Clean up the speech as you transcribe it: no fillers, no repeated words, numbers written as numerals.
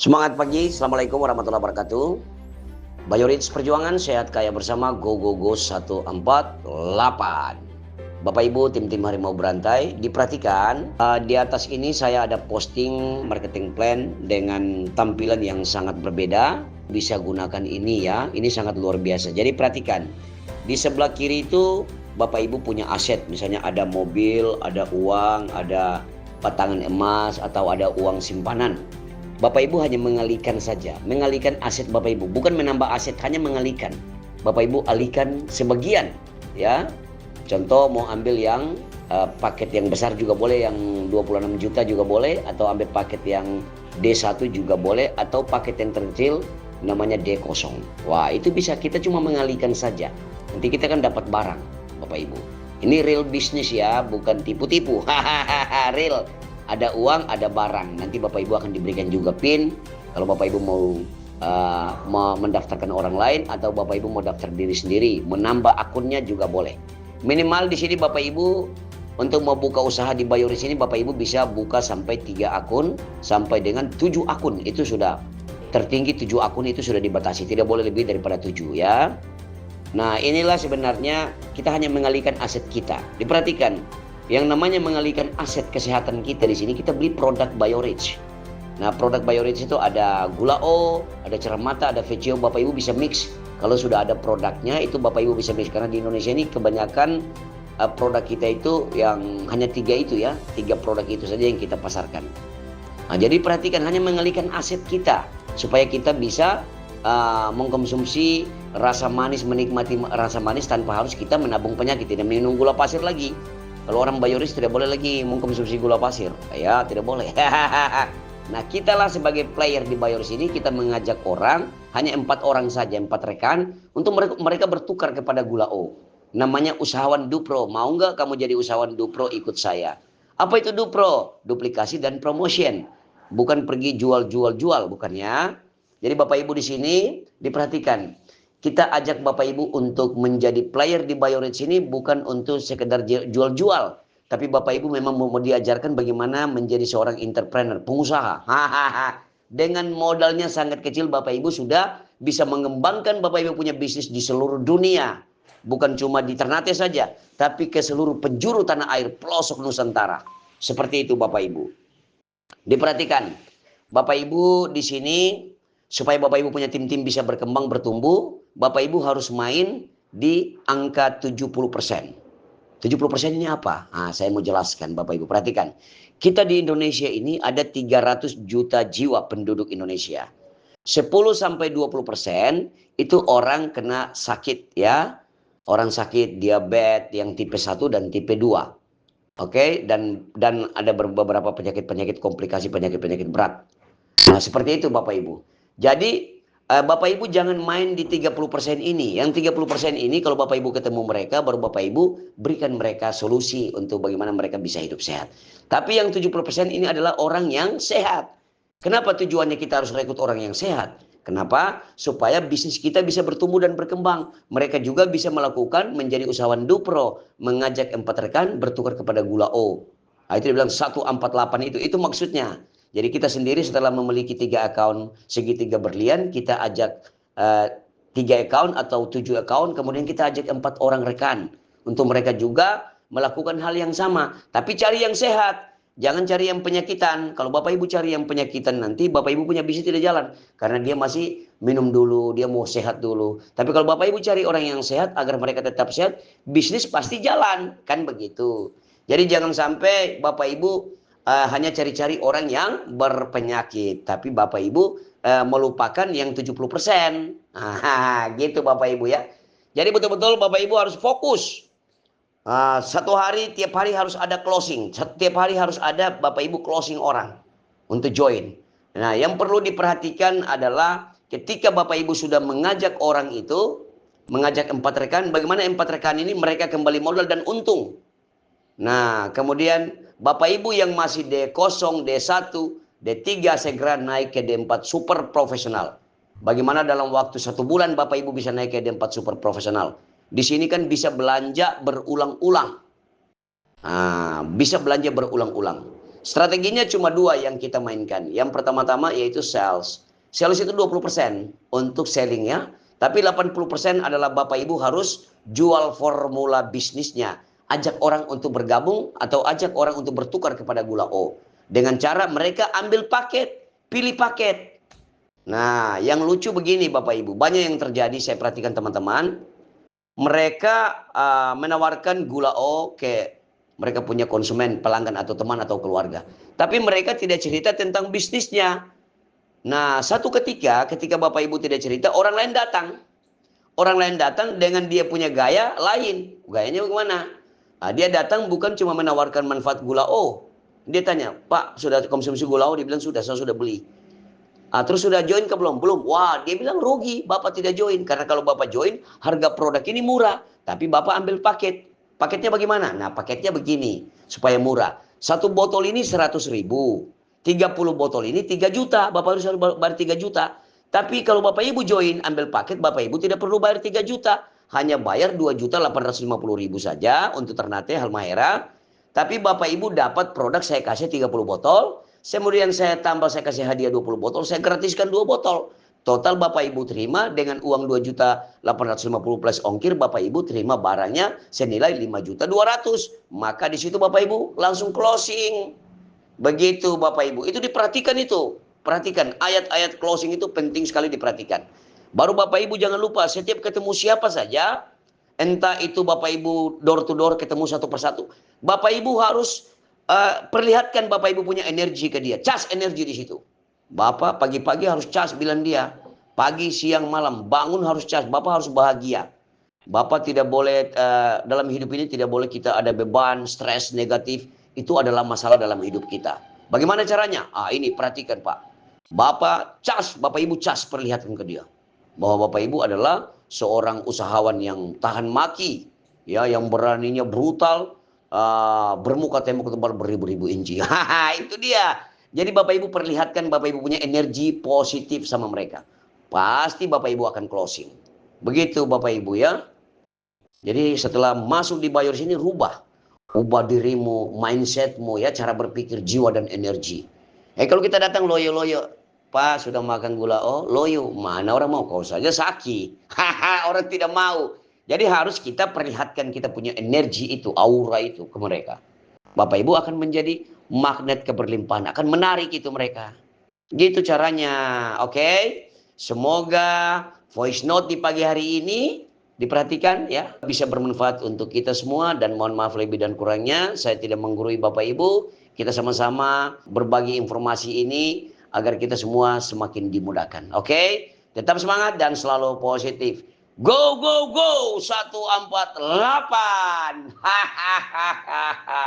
Semangat pagi, Assalamualaikum warahmatullahi wabarakatuh. Bayorits Perjuangan Sehat Kaya Bersama Go Go Go 148. Bapak Ibu tim-tim Harimau Berantai, diperhatikan di atas ini saya ada posting marketing plan dengan tampilan yang sangat berbeda. Bisa gunakan ini ya, ini sangat luar biasa. Jadi perhatikan, di sebelah kiri itu Bapak Ibu punya aset, misalnya ada mobil, ada uang, ada batangan emas, atau ada uang simpanan. Bapak Ibu hanya mengalihkan saja, mengalihkan aset Bapak Ibu, bukan menambah aset, hanya mengalihkan. Bapak Ibu alihkan sebagian, ya. Contoh mau ambil yang paket yang besar juga boleh, yang 26 juta juga boleh, atau ambil paket yang D1 juga boleh, atau paket yang terkecil namanya D0. Wah, itu bisa, kita cuma mengalihkan saja. Nanti kita kan dapat barang, Bapak Ibu. Ini real bisnis ya, bukan tipu-tipu. Hahaha, real. Ada uang, ada barang. Nanti Bapak Ibu akan diberikan juga PIN. Kalau Bapak Ibu mau mendaftarkan orang lain, atau Bapak Ibu mau daftar diri sendiri, menambah akunnya juga boleh. Minimal di sini Bapak Ibu untuk mau buka usaha di Bayorits ini, Bapak Ibu bisa buka sampai 3 akun sampai dengan 7 akun. Itu sudah tertinggi, 7 akun itu sudah dibatasi, tidak boleh lebih daripada 7 ya. Nah, inilah sebenarnya kita hanya mengalihkan aset kita. Diperhatikan, yang namanya mengalihkan aset kesehatan kita di sini, kita beli produk Bayorits. Nah, produk Bayorits itu ada gula O, ada cerah mata, ada VCO. Bapak Ibu bisa mix. Kalau sudah ada produknya itu Bapak Ibu bisa mix, karena di Indonesia ini kebanyakan produk kita itu yang hanya 3 itu ya, 3 produk itu saja yang kita pasarkan. Nah, jadi perhatikan, hanya mengalihkan aset kita supaya kita bisa mengkonsumsi rasa manis, menikmati rasa manis tanpa harus kita menabung penyakit, tidak minum gula pasir lagi. Kalau orang Bayorits tidak boleh lagi mengkonsumsi gula pasir, ya tidak boleh. Nah, kita lah sebagai player di Bayorits ini, kita mengajak orang, hanya 4 orang saja, 4 rekan, untuk mereka bertukar kepada gula O. Namanya usahawan Dupro. Mau nggak kamu jadi usahawan Dupro, ikut saya? Apa itu Dupro? Duplikasi dan promotion. Bukan pergi jual-jual-jual, bukan ya. Jadi Bapak Ibu di sini diperhatikan. Kita ajak Bapak Ibu untuk menjadi player di Bayorits ini bukan untuk sekedar jual-jual. Tapi Bapak Ibu memang mau diajarkan bagaimana menjadi seorang entrepreneur, pengusaha. Dengan modalnya sangat kecil, Bapak Ibu sudah bisa mengembangkan Bapak Ibu punya bisnis di seluruh dunia. Bukan cuma di Ternate saja, tapi ke seluruh penjuru tanah air, pelosok Nusantara. Seperti itu Bapak Ibu. Diperhatikan, Bapak Ibu di sini, supaya Bapak Ibu punya tim-tim bisa berkembang, bertumbuh, Bapak Ibu harus main di angka 70%. 70% ini apa? Nah, saya mau jelaskan Bapak Ibu. Perhatikan. Kita di Indonesia ini ada 300 juta jiwa penduduk Indonesia. 10-20% itu orang kena sakit ya. Orang sakit diabetes yang tipe 1 dan tipe 2. Oke, dan ada beberapa penyakit-penyakit komplikasi, penyakit-penyakit berat. Nah, seperti itu Bapak Ibu. Jadi Bapak Ibu jangan main di 30% ini. Yang 30% ini kalau Bapak Ibu ketemu mereka, baru Bapak Ibu berikan mereka solusi untuk bagaimana mereka bisa hidup sehat. Tapi yang 70% ini adalah orang yang sehat. Kenapa tujuannya kita harus rekrut orang yang sehat? Kenapa? Supaya bisnis kita bisa bertumbuh dan berkembang. Mereka juga bisa melakukan menjadi usahawan Dupro, mengajak 4 rekan bertukar kepada gula O. Nah, itu dibilang 148 itu. Itu maksudnya. Jadi kita sendiri setelah memiliki 3 akun segitiga berlian, kita ajak 3 akun atau 7 akun, kemudian kita ajak 4 orang rekan untuk mereka juga melakukan hal yang sama. Tapi cari yang sehat, jangan cari yang penyakitan. Kalau Bapak Ibu cari yang penyakitan, nanti Bapak Ibu punya bisnis tidak jalan, karena dia masih minum dulu, dia mau sehat dulu. Tapi kalau Bapak Ibu cari orang yang sehat agar mereka tetap sehat, bisnis pasti jalan, kan begitu. Jadi jangan sampai Bapak Ibu hanya cari-cari orang yang berpenyakit, tapi Bapak Ibu melupakan yang 70%. Gitu Bapak Ibu ya. Jadi betul-betul Bapak Ibu harus fokus. Satu hari, tiap hari harus ada closing. Setiap hari harus ada Bapak Ibu closing orang untuk join. Nah, yang perlu diperhatikan adalah ketika Bapak Ibu sudah mengajak orang itu, mengajak 4 rekan, bagaimana 4 rekan ini mereka kembali modal dan untung. Nah, kemudian Bapak Ibu yang masih D0, D1, D3 segera naik ke D4 super profesional. Bagaimana dalam waktu 1 bulan Bapak Ibu bisa naik ke D4 super profesional? Di sini kan bisa belanja berulang-ulang. Bisa belanja berulang-ulang. Strateginya cuma dua yang kita mainkan. Yang pertama-tama yaitu sales. Sales itu 20% untuk sellingnya. Tapi 80% adalah Bapak Ibu harus jual formula bisnisnya. Ajak orang untuk bergabung atau ajak orang untuk bertukar kepada Gula O. Dengan cara mereka ambil paket, pilih paket. Nah, yang lucu begini Bapak Ibu. Banyak yang terjadi, saya perhatikan teman-teman. Mereka menawarkan Gula O ke mereka punya konsumen, pelanggan atau teman atau keluarga. Tapi mereka tidak cerita tentang bisnisnya. Nah, satu ketika Bapak Ibu tidak cerita, orang lain datang. Orang lain datang dengan dia punya gaya lain. Gayanya bagaimana? Nah, dia datang bukan cuma menawarkan manfaat Gula O. Dia tanya, Pak, sudah konsumsi Gula O? Dia bilang, sudah, saya sudah beli. Terus sudah join ke belum? Belum. Wah, dia bilang rugi, Bapak tidak join. Karena kalau Bapak join, harga produk ini murah. Tapi Bapak ambil paket. Paketnya bagaimana? Nah, paketnya begini, supaya murah. Satu botol ini 100.000. 30 botol ini 3 juta. Bapak harus bayar 3 juta. Tapi kalau Bapak Ibu join, ambil paket, Bapak Ibu tidak perlu bayar 3 juta. Hanya bayar 2.850.000 saja untuk Ternate Halmahera. Tapi Bapak Ibu dapat produk saya kasih 30 botol. Kemudian saya tambah, saya kasih hadiah 20 botol. Saya gratiskan 2 botol. Total Bapak Ibu terima dengan uang 2.850 plus ongkir, Bapak Ibu terima barangnya senilai 5.200.000. Maka di situ Bapak Ibu langsung closing. Begitu Bapak Ibu. Itu diperhatikan itu. Perhatikan ayat-ayat closing itu penting sekali diperhatikan. Baru Bapak Ibu jangan lupa setiap ketemu siapa saja, entah itu Bapak Ibu door to door ketemu satu persatu, Bapak Ibu harus perlihatkan Bapak Ibu punya energi ke dia. Cas energi di situ. Bapak pagi-pagi harus cas, bilang dia. Pagi, siang, malam. Bangun harus cas. Bapak harus bahagia. Bapak tidak boleh, dalam hidup ini tidak boleh kita ada beban, stres, negatif. Itu adalah masalah dalam hidup kita. Bagaimana caranya? Ini perhatikan Pak. Bapak cas, Bapak Ibu cas, perlihatkan ke dia. Bahwa Bapak Ibu adalah seorang usahawan yang tahan maki. Ya, yang beraninya brutal. Bermuka tembok tebal beribu-ribu inci. Itu dia. Jadi Bapak Ibu perlihatkan Bapak Ibu punya energi positif sama mereka. Pasti Bapak Ibu akan closing. Begitu Bapak Ibu ya. Jadi setelah masuk di Bayor sini rubah. Ubah dirimu, mindsetmu ya, cara berpikir, jiwa dan energi. Kalau kita datang loyo-loyo. Pak sudah makan Gula O, loyo. Mana orang mau? Kau saja sakit. Orang tidak mau. Jadi harus kita perlihatkan kita punya energi itu, aura itu ke mereka. Bapak Ibu akan menjadi magnet keberlimpahan, akan menarik itu mereka. Gitu caranya, oke? Semoga voice note di pagi hari ini diperhatikan ya, bisa bermanfaat untuk kita semua dan mohon maaf lebih dan kurangnya. Saya tidak menggurui Bapak Ibu. Kita sama-sama berbagi informasi ini agar kita semua semakin dimudahkan. Oke? Tetap semangat dan selalu positif. Go, go, go! 148. Hahaha.